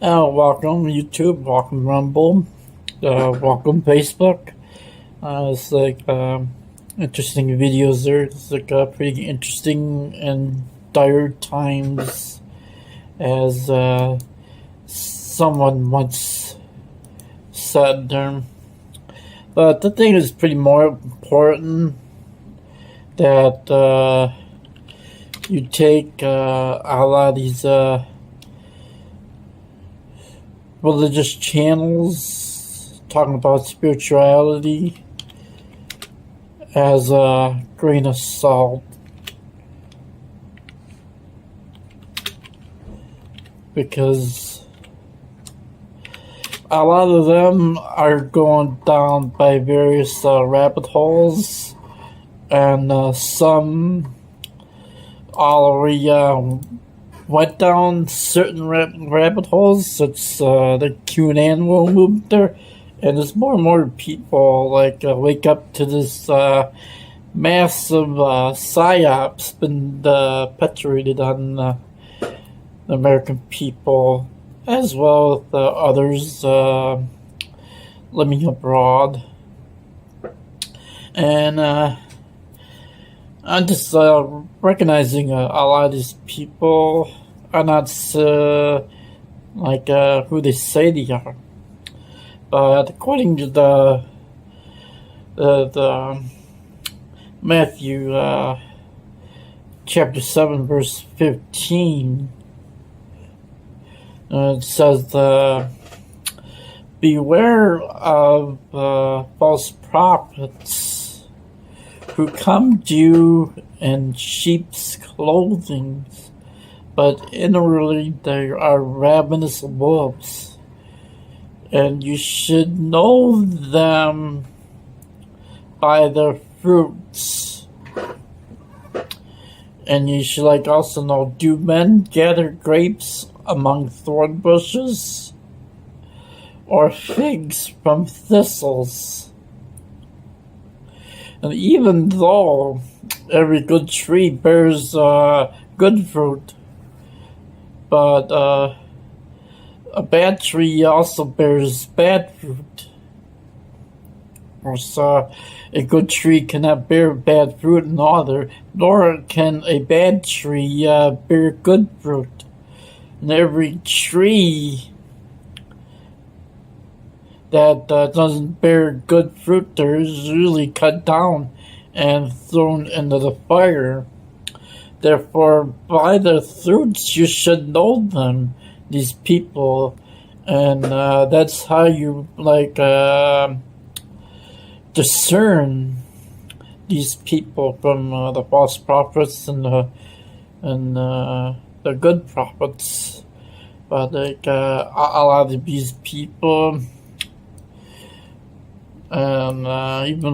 Welcome YouTube, welcome Rumble, welcome Facebook. It's like interesting videos there. It's like pretty interesting and dire times, as someone once said there. But the thing is pretty more important that you take a lot of these religious channels talking about spirituality as a grain of salt, because a lot of them are going down by various rabbit holes, and some already went down certain rabbit holes, such the QAnon movement there, and there's more and more people wake up to this massive psyops been perpetuated on the American people, as well as others living abroad. And I'm just recognizing a lot of these people are not who they say they are. But according to the Matthew chapter 7 verse 15, it says, beware of false prophets who come to you in sheep's clothing, but inwardly they are ravenous wolves. And you should know them by their fruits. And you should also know, do men gather grapes among thorn bushes, or figs from thistles? And even though every good tree bears good fruit, but a bad tree also bears bad fruit. Of course, a good tree cannot bear bad fruit, nor can a bad tree bear good fruit. And every tree that doesn't bear good fruit there is usually cut down and thrown into the fire. Therefore, by their fruits you should know them, these people, and that's how you discern these people from the false prophets and the good prophets. But a lot of these people, and even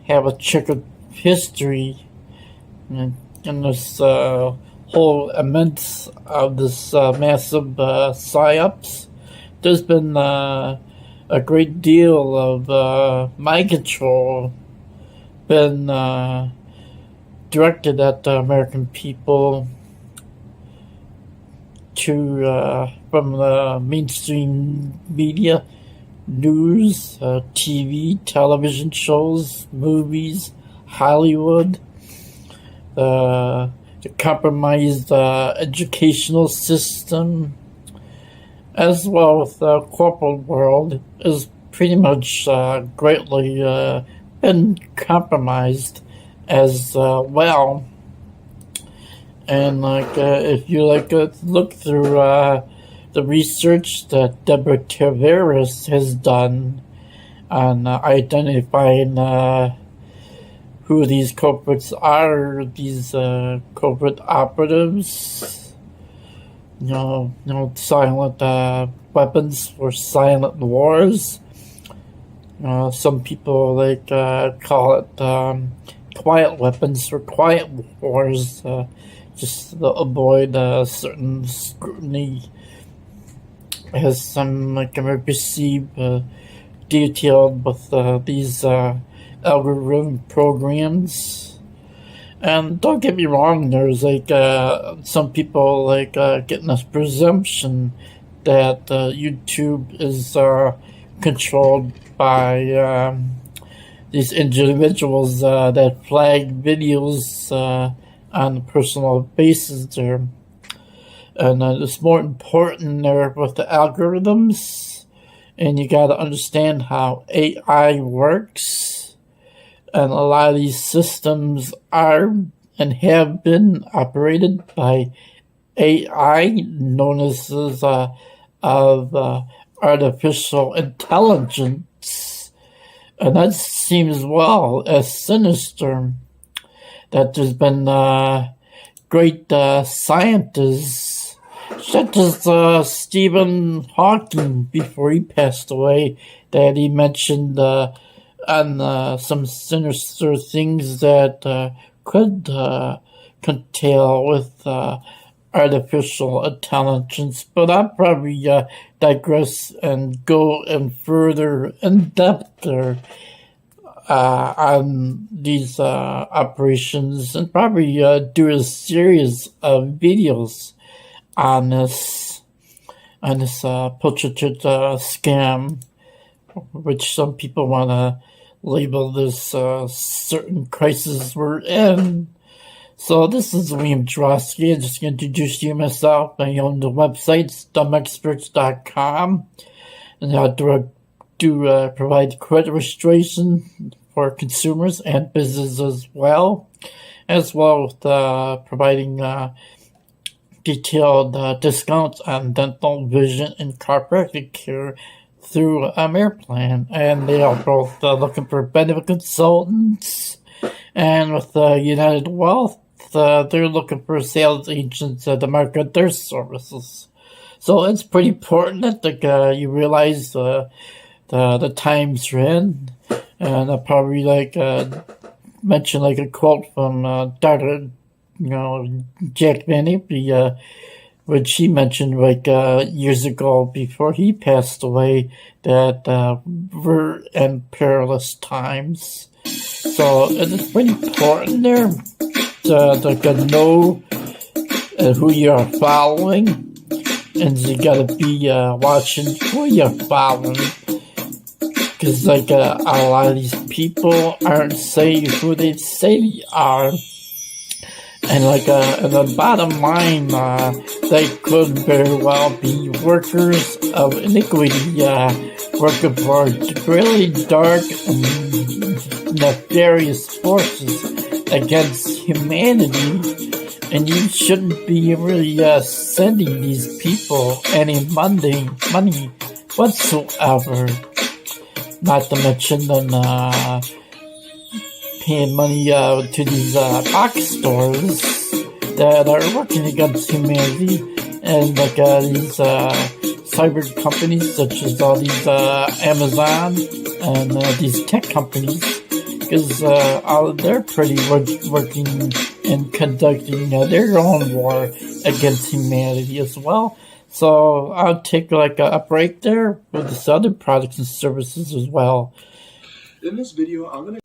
have a checkered history, and this whole immense of this massive psyops. There's been a great deal of mind control been directed at the American people from the mainstream media, news, TV, television shows, movies, Hollywood, the compromised educational system, as well as the corporate world, is pretty much greatly been compromised as well. And if you look through the research that Deborah Tavares has done on identifying who these culprits are, these corporate operatives, silent weapons for silent wars. Some people call it quiet weapons for quiet wars, just to avoid certain scrutiny, as some can perceive detailed with these algorithm programs. And don't get me wrong, there's some people getting this presumption that YouTube is controlled by these individuals that flag videos on a personal basis there. And it's more important there with the algorithms, and you got to understand how AI works. And a lot of these systems are and have been operated by AI, known as artificial intelligence. And that seems well as sinister that there's been great scientists, such as Stephen Hawking before he passed away, that he mentioned on some sinister things that could entail with artificial intelligence. But I'll probably digress and go in further in depth there on these operations, and probably do a series of videos on this purchase scam, which some people want to label this certain crisis we're in. So this is William Drosky. I'm just going to introduce you myself. I own the website, dumbexperts.com, and I do provide credit registration for consumers and businesses as well as providing detailed discounts on dental, vision, and chiropractic care through Airplan. And they are both looking for benefit consultants. And with United Wealth, they're looking for sales agents to market their services. So it's pretty important that you realize the times we're in. And I'll probably mention a quote from Dr. Jack Van Impe, which he mentioned years ago before he passed away, that we're in perilous times. So it's pretty important there to know who you're following, and you gotta be watching who you're following, because a lot of these people aren't saying who they say they are. And and the bottom line, they could very well be workers of iniquity, working for really dark and nefarious forces against humanity. And you shouldn't be really sending these people any money whatsoever. Not to mention them paying money to these box stores that are working against humanity, and these cyber companies such as all these Amazon and these tech companies, because they're pretty working and conducting their own war against humanity as well. So I'll take a break there with this other products and services as well. In this video, I'm going to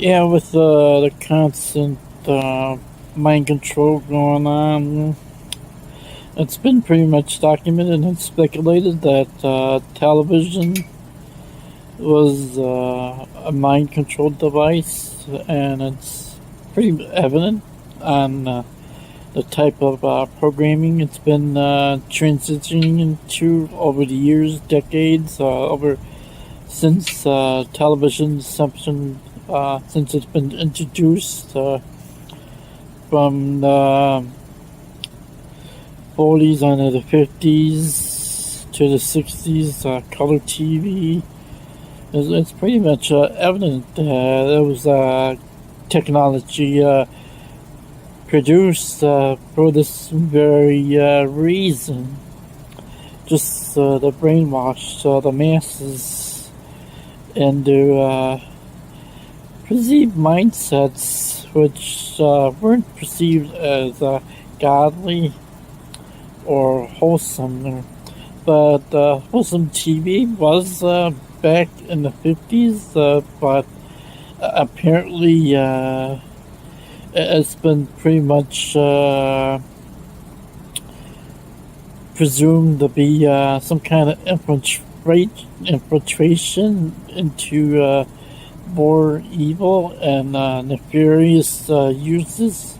Yeah, with the constant mind control going on, it's been pretty much documented and speculated that television was a mind control device, and it's pretty evident on the type of programming it's been transitioning into over the years, decades, over since television's inception, since it's been introduced from the 40s and the 50s to the 60s, color TV. It's pretty much evident that there was technology produced for this very reason, just to brainwash the masses into perceived mindsets which weren't perceived as godly or wholesome. But wholesome TV was back in the 50s, but apparently it's been pretty much presumed to be some kind of infiltration into more evil and nefarious uses.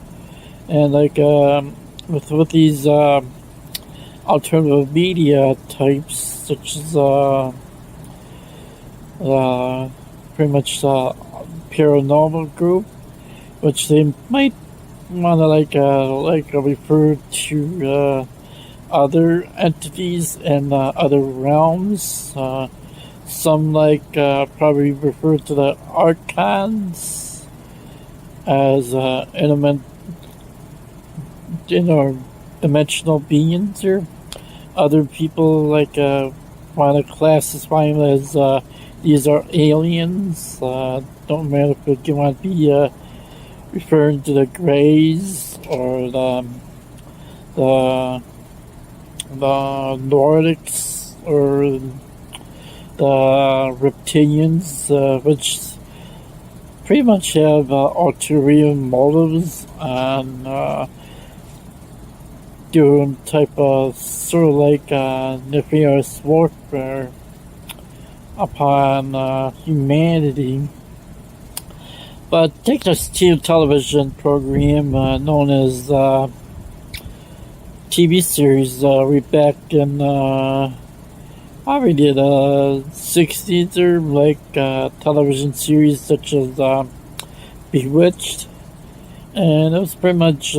And like with these alternative media types, such as pretty much paranormal group, which they might want to refer to other entities and other realms. Some probably refer to the Archons as interdimensional beings, or other people want to classify them as these are aliens. Don't matter if you want to be referring to the Greys or the Nordics or the Reptilians, which pretty much have ulterior motives on doing type of sort of nefarious warfare upon humanity. But take this television program known as TV series way back in probably the 60s, or television series such as Bewitched, and it was pretty much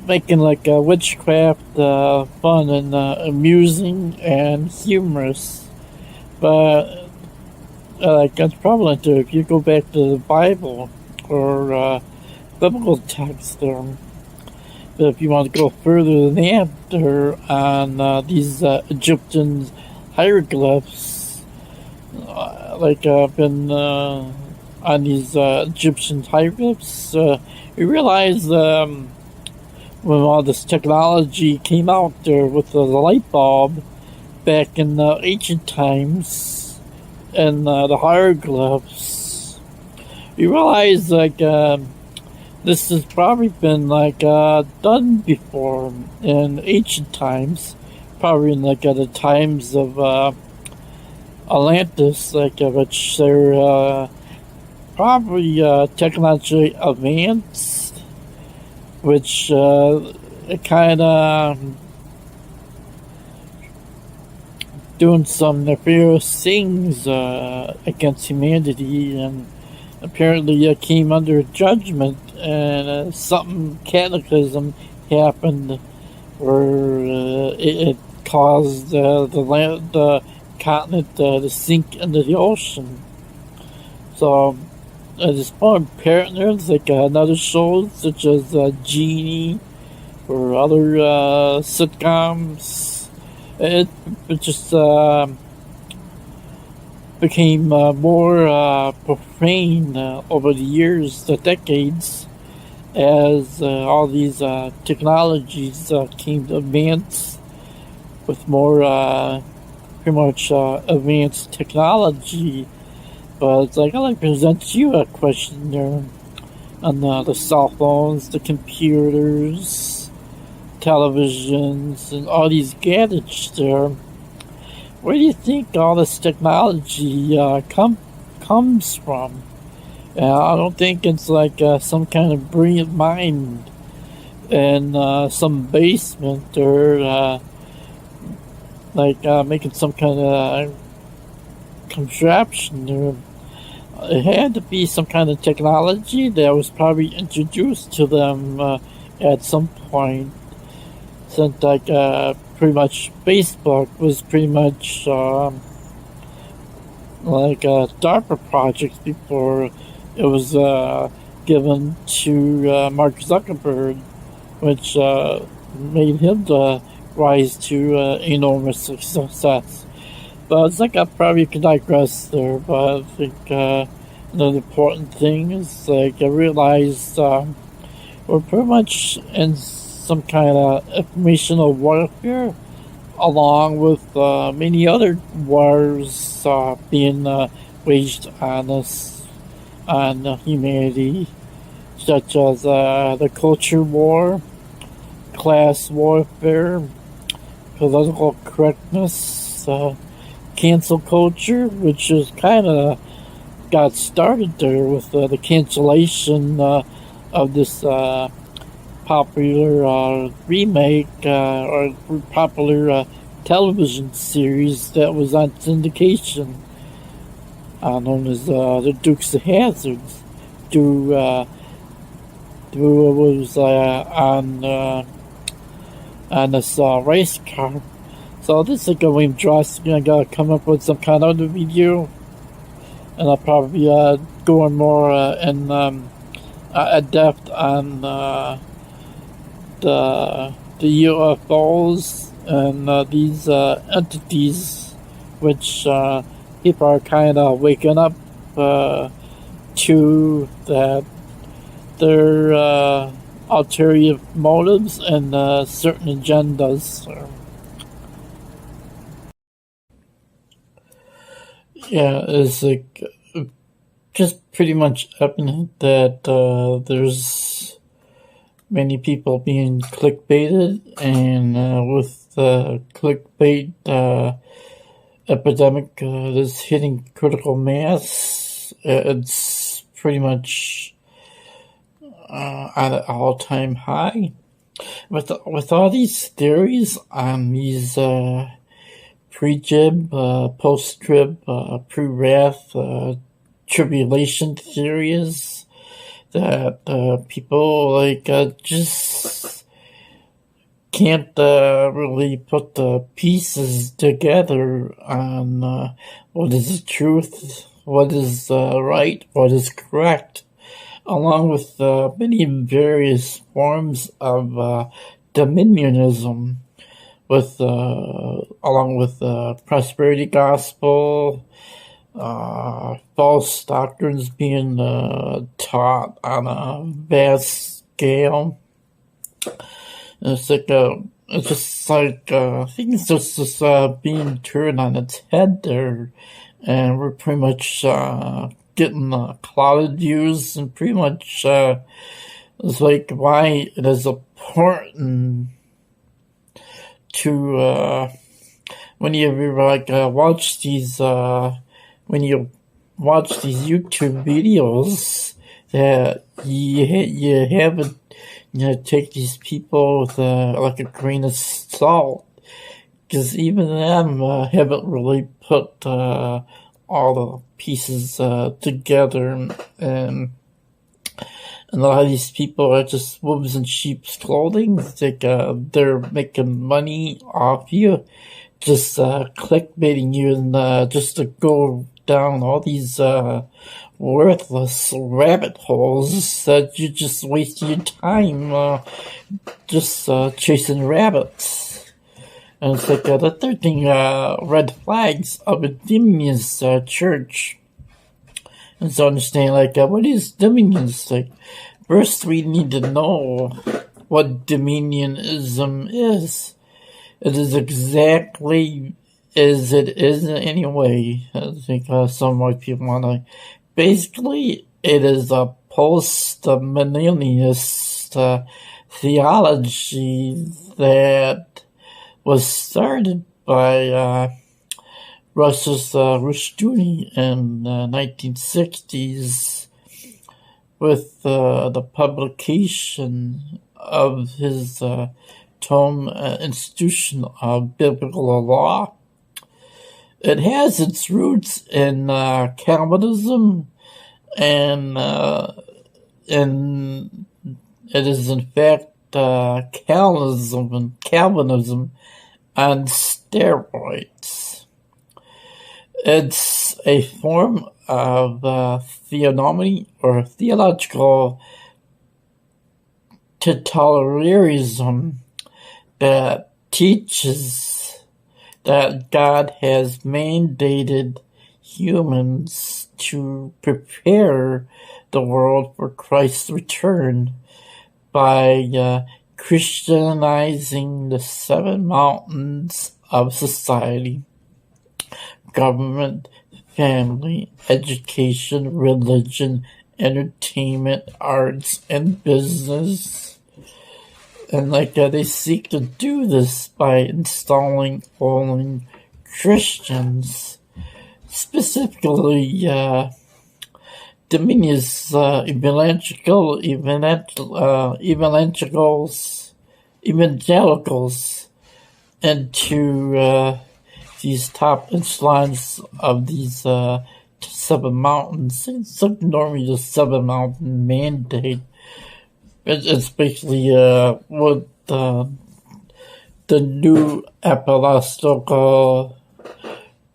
making witchcraft fun and amusing and humorous. But that's prevalent if you go back to the Bible or biblical text. But if you want to go further than that, on these Egyptian hieroglyphs, been on these Egyptian hieroglyphs, you realize when all this technology came out there with the light bulb back in ancient times and the hieroglyphs, you realize this has probably been done before in ancient times, probably in the times of Atlantis, which they're probably technologically advanced, which it kind of doing some nefarious things against humanity, and apparently came under judgment, and something cataclysm happened where it caused the continent to sink into the ocean. So at this point, there's another shows such as Genie or other sitcoms. It just became more profane over the years, the decades, as all these technologies came to advance with more pretty much advanced technology. But I'd like to present you a question there on the cell phones, the computers, televisions, and all these gadgets there. where do you think all this technology comes from? I don't think it's like some kind of brilliant mind in some basement or making some kind of contraption. It had to be some kind of technology that was probably introduced to them at some point. Since pretty much Facebook was pretty much like a DARPA project before it was given to Mark Zuckerberg, which made him rise to enormous success. But it's like I probably could digress there, but I think another important thing is like I realized we're pretty much in some kind of informational warfare, along with many other wars being waged on us, on humanity, such as the culture war, class warfare, political correctness, cancel culture, which is kind of got started there with the cancellation of this popular remake or popular television series that was on syndication, known as the Dukes of Hazzard. Was on this race car. So this is going to I gotta come up with some kind of other video, and I'll probably going more in depth on the UFOs and these entities, which people are kind of waking up to, that their ulterior motives and certain agendas. Yeah, it's like just pretty much evident that there's many people being clickbaited, and with the clickbait epidemic that's hitting critical mass, it's pretty much at an all-time high. With all these theories on these pre-trib, post-trib, pre-wrath, tribulation theories that people just can't really put the pieces together on what is the truth, what is right, what is correct, along with many various forms of dominionism, with along with prosperity gospel, false doctrines being taught on a vast scale. It's like things just being turned on its head there, and we're pretty much getting clouded views, and pretty much it's like why it is important to when you watch these when you watch these YouTube videos, that you haven't, take these people with like a grain of salt, because even them haven't really put all the pieces together, and a lot of these people are just wolves in sheep's clothing. It's like they're making money off you, just clickbaiting you, and just to go down all these worthless rabbit holes that you just waste your time just chasing rabbits. And it's like the third thing, red flags of a dominionist church. And so understand, what is dominionist? First we need to know what dominionism is. It is exactly as it is anyway. I think some white people want to. Basically, it is a post-dominionist theology that was started by Russia's Rushduni in the 1960s with the publication of his tome Institution of Biblical Law. It has its roots in Calvinism, and it is in fact Calvinism on steroids. It's a form of theonomy or theological totalitarianism that teaches that God has mandated humans to prepare the world for Christ's return by Christianizing the 7 mountains of society: government, family, education, religion, entertainment, arts, and business. And they seek to do this by installing only Christians, specifically dominionist evangelicals into these top echelons of these 7 mountains. It's normally the 7 mountain mandate. It's basically what the new apostolic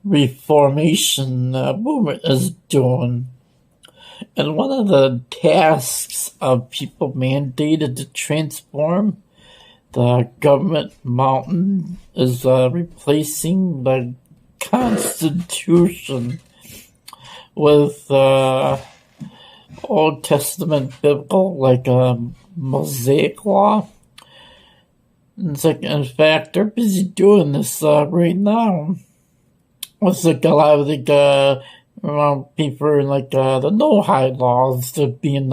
reformation movement is doing. And one of the tasks of people mandated to transform the government mountain is replacing the Constitution with Old Testament biblical, like Mosaic law. And it's in fact, they're busy doing this right now. It's a lot of people in the no-hide laws that are being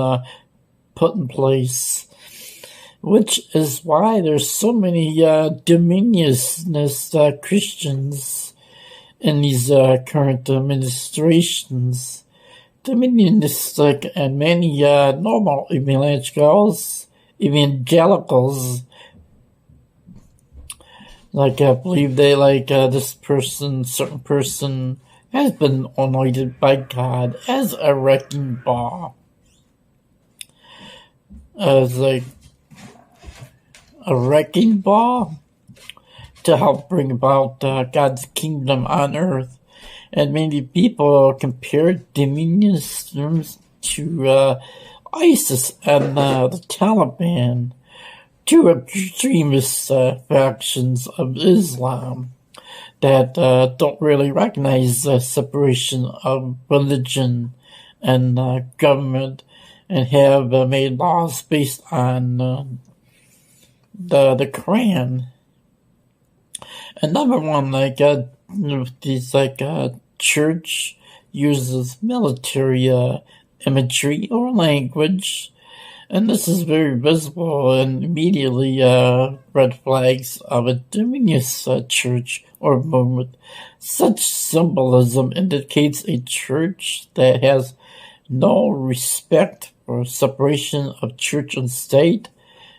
put in place, which is why there's so many dominionist Christians in these current administrations. Dominionist and many normal evangelicals, I believe they this certain person has been anointed by God as a wrecking ball. As a wrecking ball to help bring about God's kingdom on earth. And many people compare dominionism to ISIS and the Taliban, two extremist factions of Islam that don't really recognize the separation of religion and government, and have made laws based on the Quran. Another one, these church uses military imagery or language, and this is very visible and immediately red flags of a dominionist church or movement. Such symbolism indicates a church that has no respect for separation of church and state,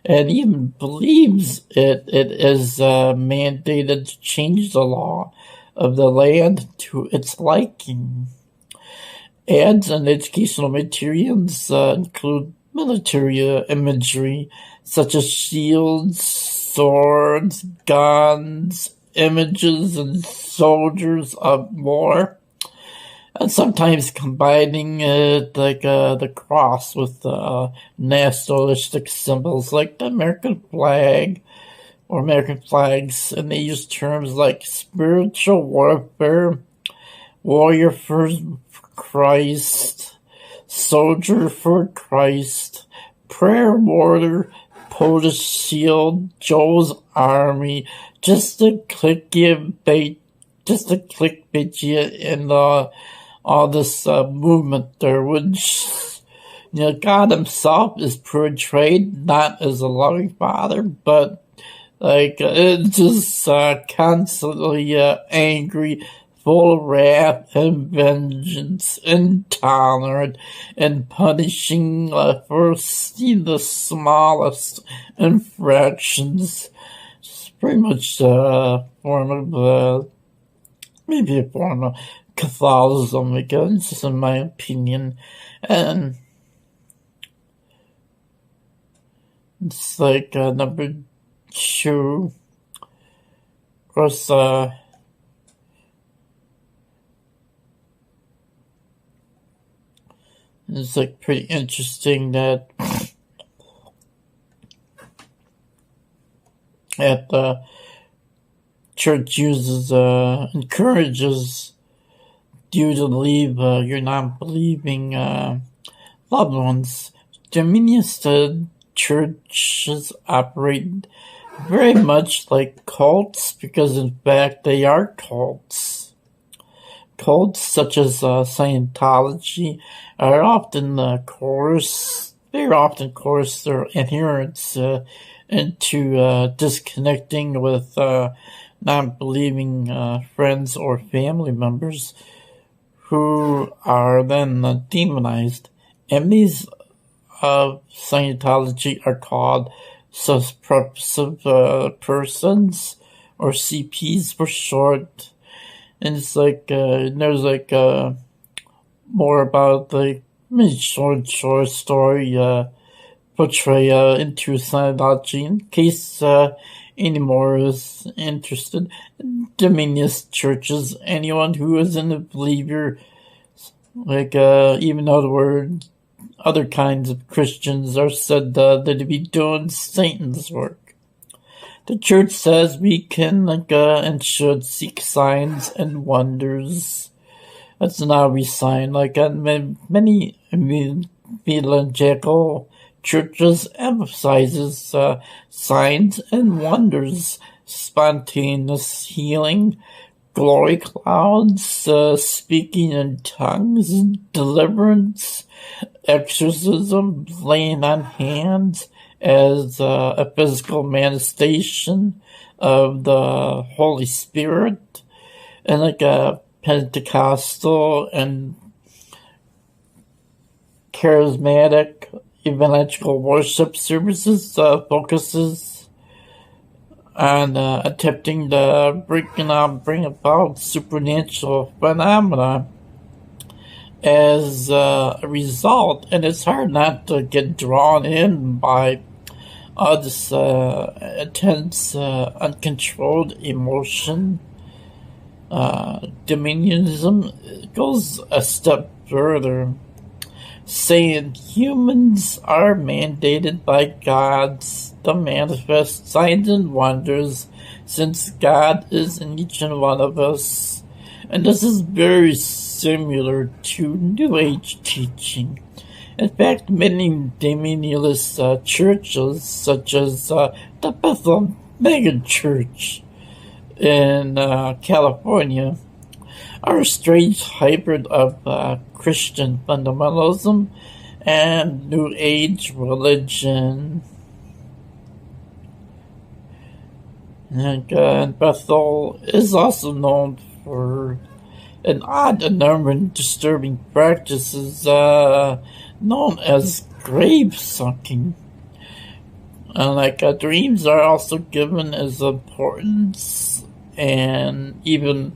and even believes it is mandated to change the law of the land to its liking. Ads and educational materials include military imagery such as shields, swords, guns, images, and soldiers of war, and sometimes combining the cross with nationalistic symbols like the American flag or American flags, and they use terms like spiritual warfare, warrior for Christ, soldier for Christ, prayer warrior, Polish shield, Joe's army, just to clickbait you in all this movement there, which God himself is portrayed not as a loving father, but it's just constantly angry, full of wrath and vengeance, intolerant, and punishing for the smallest infractions. It's pretty much a form of, maybe a form of Catholicism, again, in my opinion. And it's like number 2. Of course, it's like pretty interesting that the church encourages you to leave your non-believing loved ones. Dominionist churches operate very much like cults, because in fact they are cults. Cults such as Scientology are often coerce their adherents into disconnecting with non-believing friends or family members, who are then demonized. Enemies of Scientology are called suppressive persons, or CPs for short. And it's like there's like more about the short story portrayal into Scientology, in case any more is interested. Dominionist churches, anyone who isn't a believer, like even other kinds of Christians, are said to be doing Satan's work. The church says we can and should seek signs and wonders. That's not we sign. Many evangelical churches emphasizes signs and wonders, spontaneous healing, glory clouds, speaking in tongues, deliverance, exorcism, laying on hands as a physical manifestation of the Holy Spirit, and Pentecostal and charismatic evangelical worship services focuses on attempting to bring about supernatural phenomena as a result, and it's hard not to get drawn in by all this intense, uncontrolled emotion. Dominionism goes a step further, saying humans are mandated by God to manifest signs and wonders, since God is in each and one of us. And this is very similar to New Age teaching. In fact, many dominionist churches, such as the Bethel Mega Church in California, are a strange hybrid of Christian fundamentalism and New Age religion. And Bethel is also known for an odd number of disturbing practices known as grave sucking. Dreams are also given as importance, and even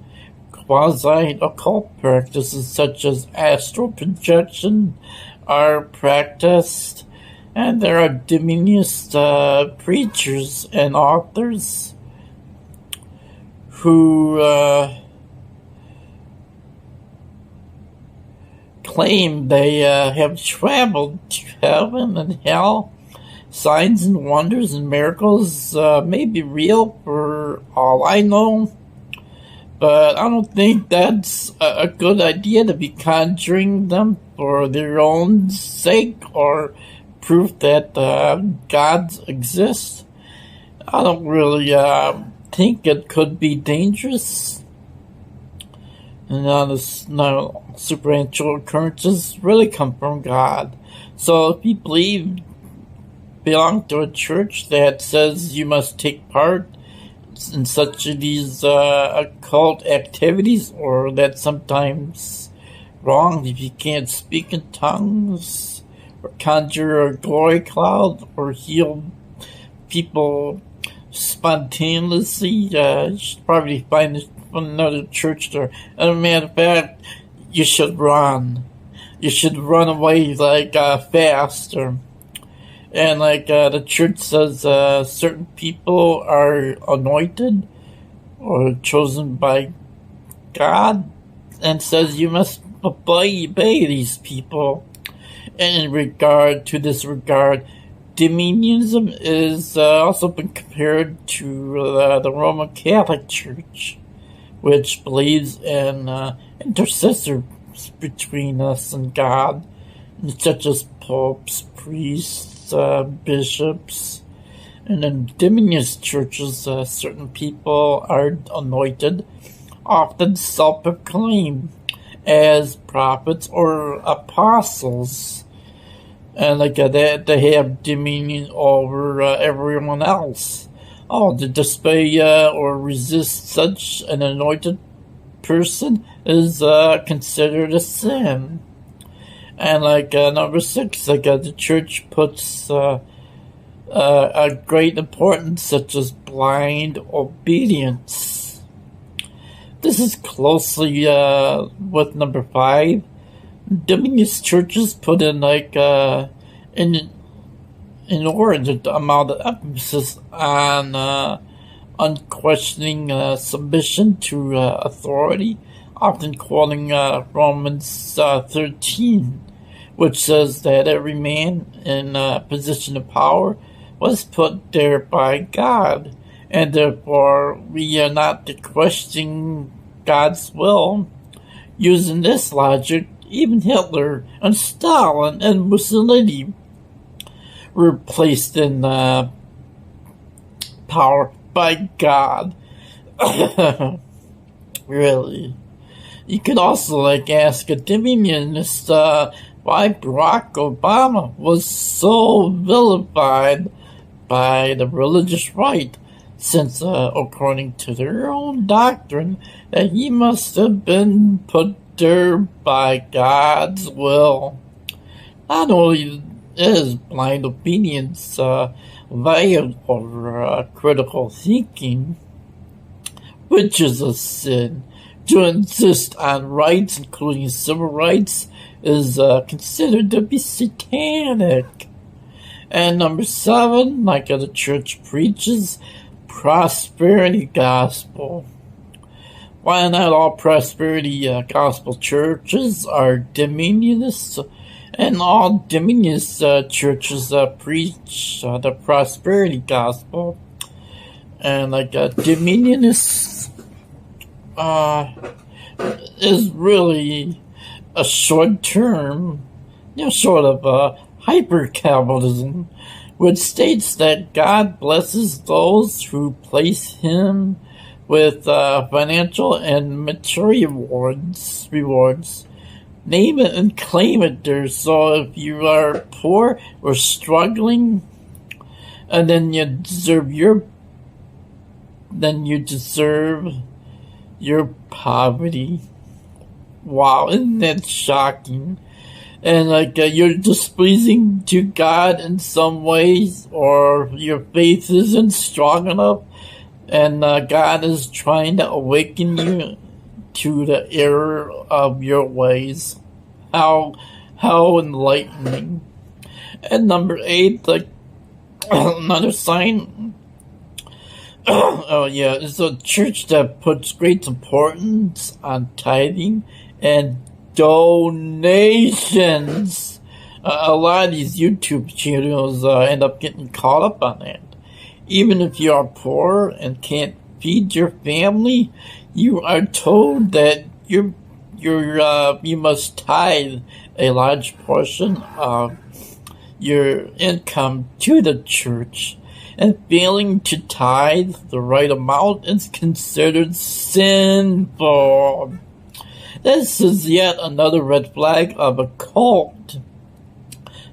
quasi-occult practices such as astral projection are practiced, and there are dominionist preachers and authors who claim they have traveled to heaven and hell. Signs and wonders and miracles may be real for all I know, but I don't think that's a good idea to be conjuring them for their own sake or proof that gods exist. I don't really think it could be dangerous. And supernatural occurrences really come from God. So if you belong to a church that says you must take part in such of these occult activities, or that sometimes wrong if you can't speak in tongues, or conjure a glory cloud, or heal people spontaneously. You should probably find another church there. As a matter of fact, you should run. You should run away faster. And the church says certain people are anointed or chosen by God, and says you must obey these people. And in regard to this dominionism is also been compared to the Roman Catholic Church, which believes in intercessors between us and God, such as popes, priests, bishops. And in dominionist churches, certain people are anointed, often self-proclaimed as prophets or apostles, and they have dominion over everyone else. To disobey or resist such an anointed person is considered a sin. And number 6, the church puts a great importance, such as blind obedience. This is closely with number 5. Dominionist churches put in an inordinate amount of emphasis on unquestioning submission to authority, often quoting Romans 13, which says that every man in a position of power was put there by God, and therefore we are not to question God's will. Using this logic, even Hitler and Stalin and Mussolini were placed in power by God. Really. You could also ask a dominionist why Barack Obama was so vilified by the religious right, since according to their own doctrine that he must have been put there by God's will. Not only is blind obedience veiled over critical thinking, which is a sin, to insist on rights, including civil rights, is considered to be satanic. And number 7, the church preaches, prosperity gospel. While not all prosperity gospel churches are dominionist, and all dominionist churches preach the prosperity gospel, and dominionist is really a short term, sort of hyper-Calvinism, which states that God blesses those who place him with financial and material rewards. Name it and claim it there. So if you are poor or struggling, and then you deserve your poverty. Wow, isn't that shocking? And you're displeasing to God in some ways, or your faith isn't strong enough, and God is trying to awaken you to the error of your ways. How enlightening. And number 8, another sign. It's a church that puts great importance on tithing and donations. A lot of these YouTube channels end up getting caught up on that. Even if you are poor and can't feed your family, you are told that you must tithe a large portion of your income to the church, and failing to tithe the right amount is considered sinful. This is yet another red flag of a cult,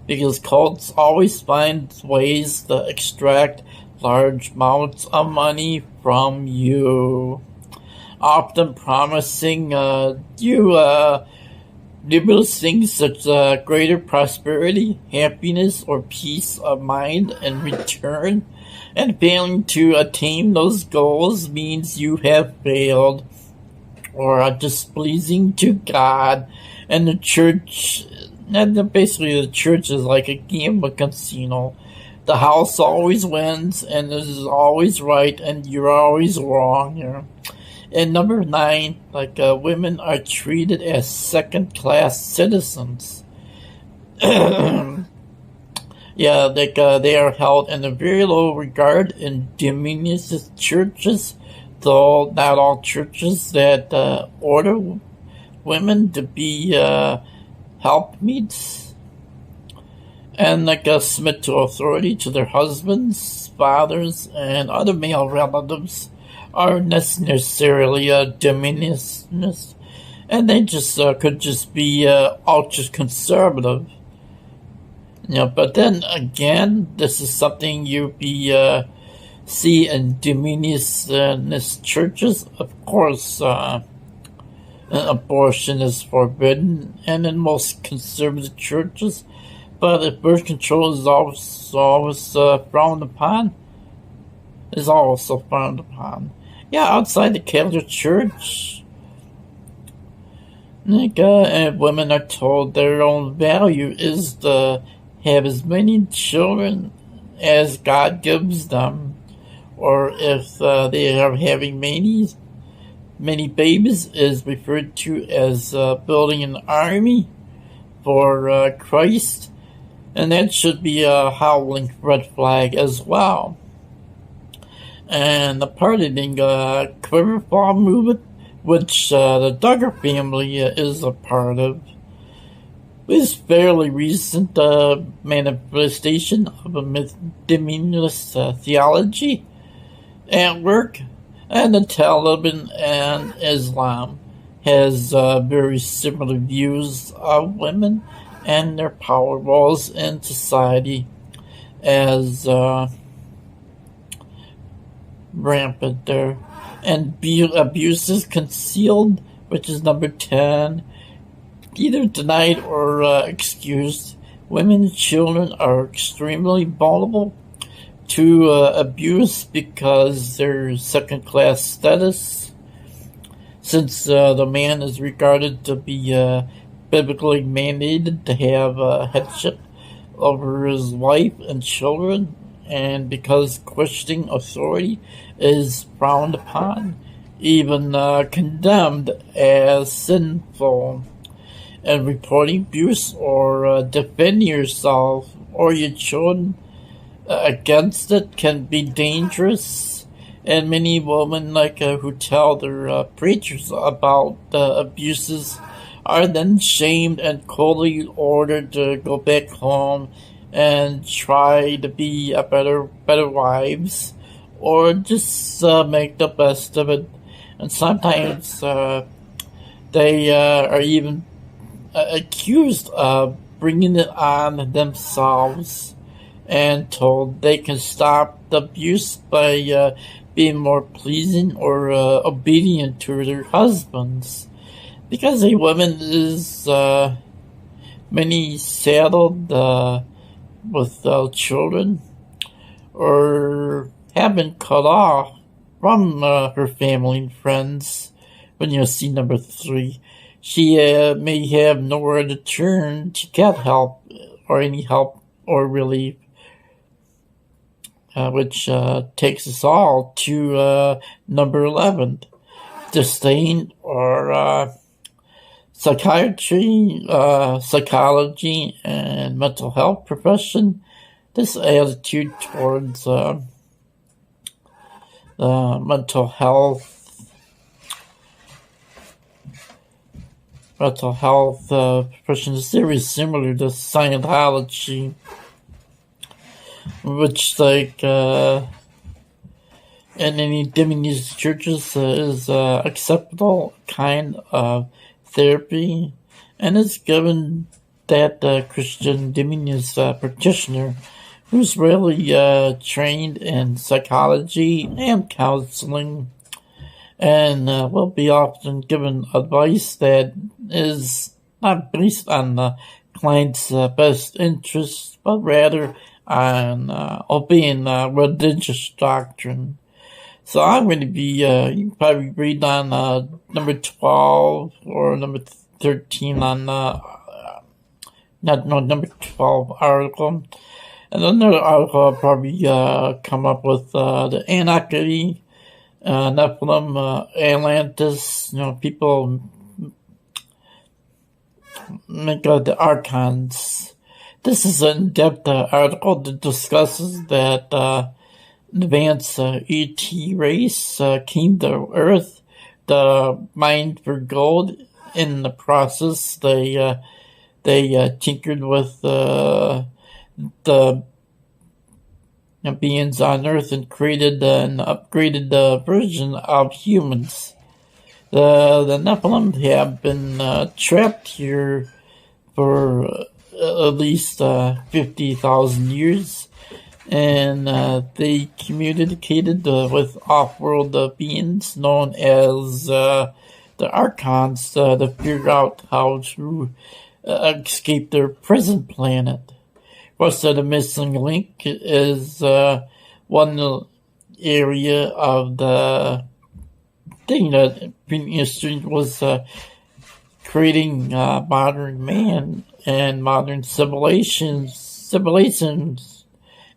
because cults always find ways to extract large amounts of money from you, often promising you numerous things such as greater prosperity, happiness, or peace of mind in return, and failing to attain those goals means you have failed or are displeasing to God. And the church, and basically the church is like a game of casino. The house always wins, and this is always right, and you're always wrong. And number 9, women are treated as second-class citizens. They are held in a very low regard in dominionist churches, though not all churches that order women to be helpmeets and submit to authority to their husbands, fathers, and other male relatives are necessarily dominionist, and they just could just be ultra conservative. But then again, this is something you see in dominionist churches. Of course, abortion is forbidden, and in most conservative churches. But if birth control is always frowned upon, is also frowned upon. Outside the Catholic Church, women are told their own value is to have as many children as God gives them, or if they are having many babies, is referred to as building an army for Christ. And that should be a howling red flag as well. And the pardoning quiverfall movement, which the Duggar family is a part of, is fairly recent manifestation of a dominionist theology at work. And the Taliban and Islam has very similar views of women and their power roles in society as rampant there. And abuses concealed, which is number 10, either denied or excused. Women and children are extremely vulnerable to abuse because their second-class status, since the man is regarded to be biblically mandated to have headship over his wife and children, and because questioning authority is frowned upon, even condemned as sinful, and reporting abuse or defending yourself or your children against it can be dangerous. And many women who tell their preachers about abuses are then shamed and coldly ordered to go back home and try to be a better wives, or just make the best of it. And sometimes they are even accused of bringing it on themselves, and told they can stop the abuse by being more pleasing or obedient to their husbands. Because a woman is many saddled with children, or have been cut off from her family and friends. When you see number 3, she may have nowhere to turn to get help, or any help or relief, which takes us all to number 11, disdain or psychiatry, psychology, and mental health profession. This attitude towards mental health profession is very similar to Scientology, which in any dominionist churches is acceptable kind of therapy, and is given that Christian dominionist practitioner who's really trained in psychology and counseling, and will be often given advice that is not based on the client's best interests, but rather on obeying religious doctrine. So I'm going to be, you can probably read on number 12 or number 13 on, number 12 article. And another article I'll probably come up with the Anunnaki, Nephilim, Atlantis, people make the Archons. This is an in-depth article that discusses that advanced ET race came to Earth to mine for gold. In the process, they tinkered with the beings on Earth and created an upgraded version of humans. The Nephilim have been trapped here for at least 50,000 years. And they communicated with off-world beings known as the Archons to figure out how to escape their present planet. Of course, the missing link is one area of the thing that history was creating modern man and modern civilizations.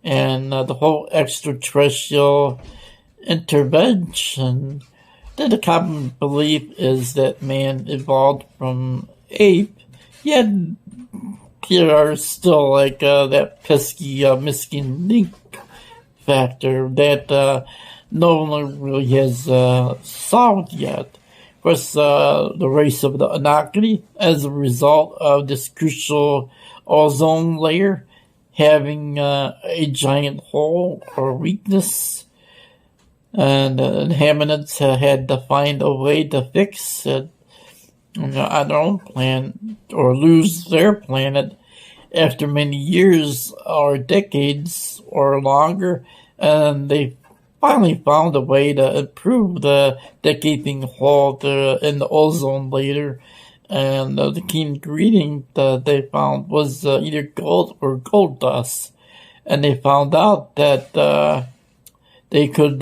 And the whole extraterrestrial intervention, then the common belief is that man evolved from ape, yet there are still that pesky missing link factor that no one really has solved yet. Of course, the race of the Anunnaki, as a result of this crucial ozone layer, having a giant hole or weakness, and the inhabitants had to find a way to fix it on their own planet or lose their planet after many years or decades or longer, and they finally found a way to improve the gaping hole in the ozone layer. And the key ingredient they found was either gold or gold dust. And they found out that they could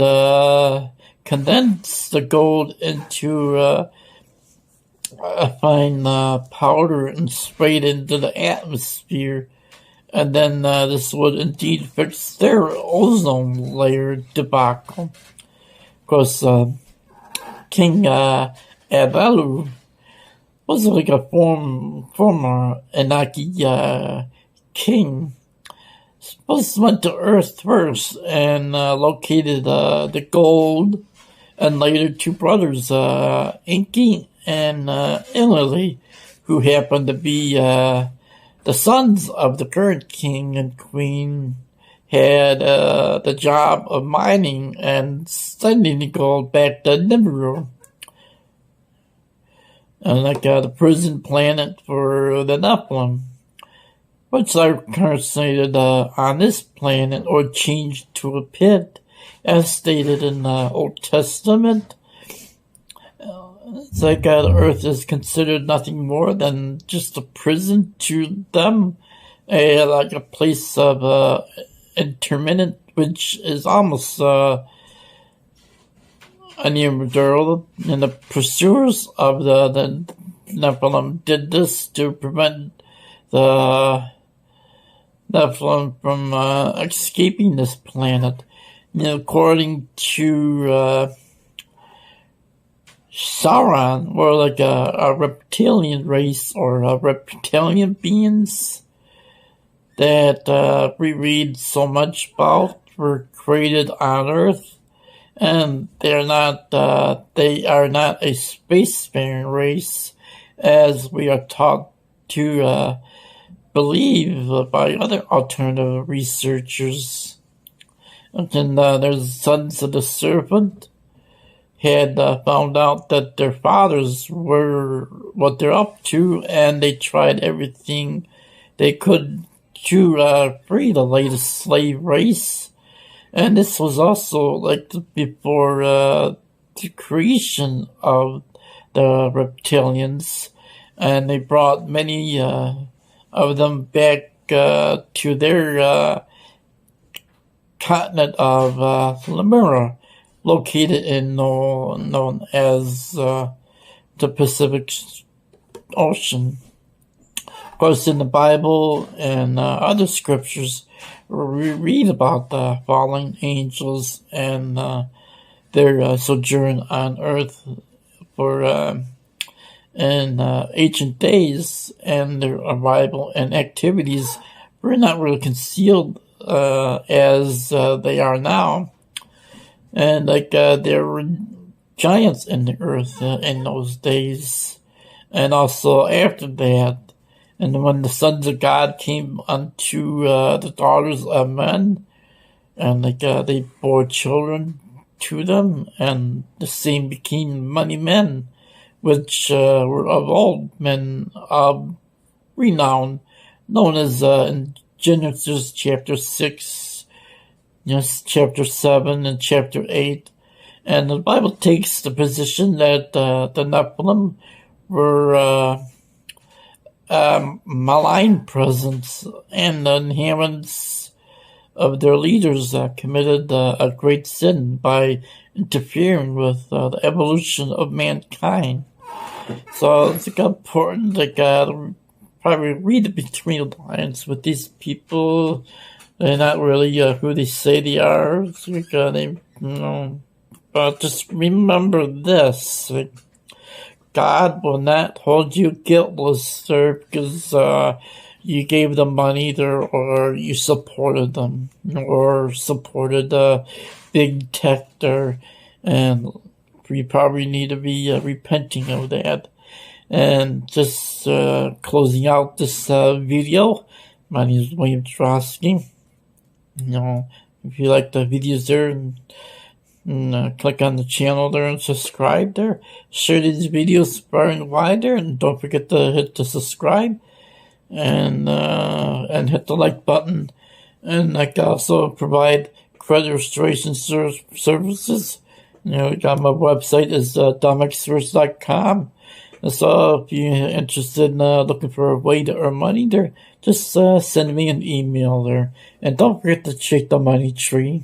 condense the gold into a fine powder and spray it into the atmosphere. And then this would indeed fix their ozone layer debacle. Of course, King Abalu was like a former Anunnaki king. Supposed went to Earth first and located the gold, and later two brothers, Inky and Ilily, who happened to be the sons of the current king and queen, had the job of mining and sending the gold back to Nibiru. And the prison planet for the Nephilim, which are incarcerated on this planet or changed to a pit, as stated in the Old Testament. It's the Earth is considered nothing more than just a prison to them, a place of interment, which is almost unendurable, and the pursuers of the Nephilim did this to prevent the Nephilim from escaping this planet. According to Sauron, were a reptilian race or reptilian beings that we read so much about were created on Earth. And they are not a spacefaring race, as we are taught to believe by other alternative researchers. And then there's Sons of the Serpent had found out that their fathers were what they're up to, and they tried everything they could to free the latest slave race. And this was also like before the creation of the reptilians. And they brought many of them back to their continent of Lemura, located in known as the Pacific Ocean. Of course, in the Bible and other scriptures, we read about the fallen angels and their sojourn on Earth for in ancient days, and their arrival and activities were not really concealed as they are now. And there were giants in the earth in those days, and also after that. And when the sons of God came unto the daughters of men, and they bore children to them, and the same became many men, which were of old men of renown, known as in Genesis chapter 6, yes, chapter 7, and chapter 8. And the Bible takes the position that the Nephilim were malign presence, and the inhabitants of their leaders committed a great sin by interfering with the evolution of mankind. So it's important to probably read between the lines with these people. They're not really who they say they are. But just remember this. God will not hold you guiltless, sir, because you gave them money there, or you supported them, or supported big tech there, and we probably need to be repenting of that. And just closing out this video, my name is William Trosky. If you like the videos there, and click on the channel there and subscribe there. Share these videos far and wide there, and don't forget to hit the subscribe and hit the like button. And I can also provide credit restoration services. Got my website is dominionists.com. And so if you're interested in looking for a way to earn money there, just send me an email there. And don't forget to check the money tree.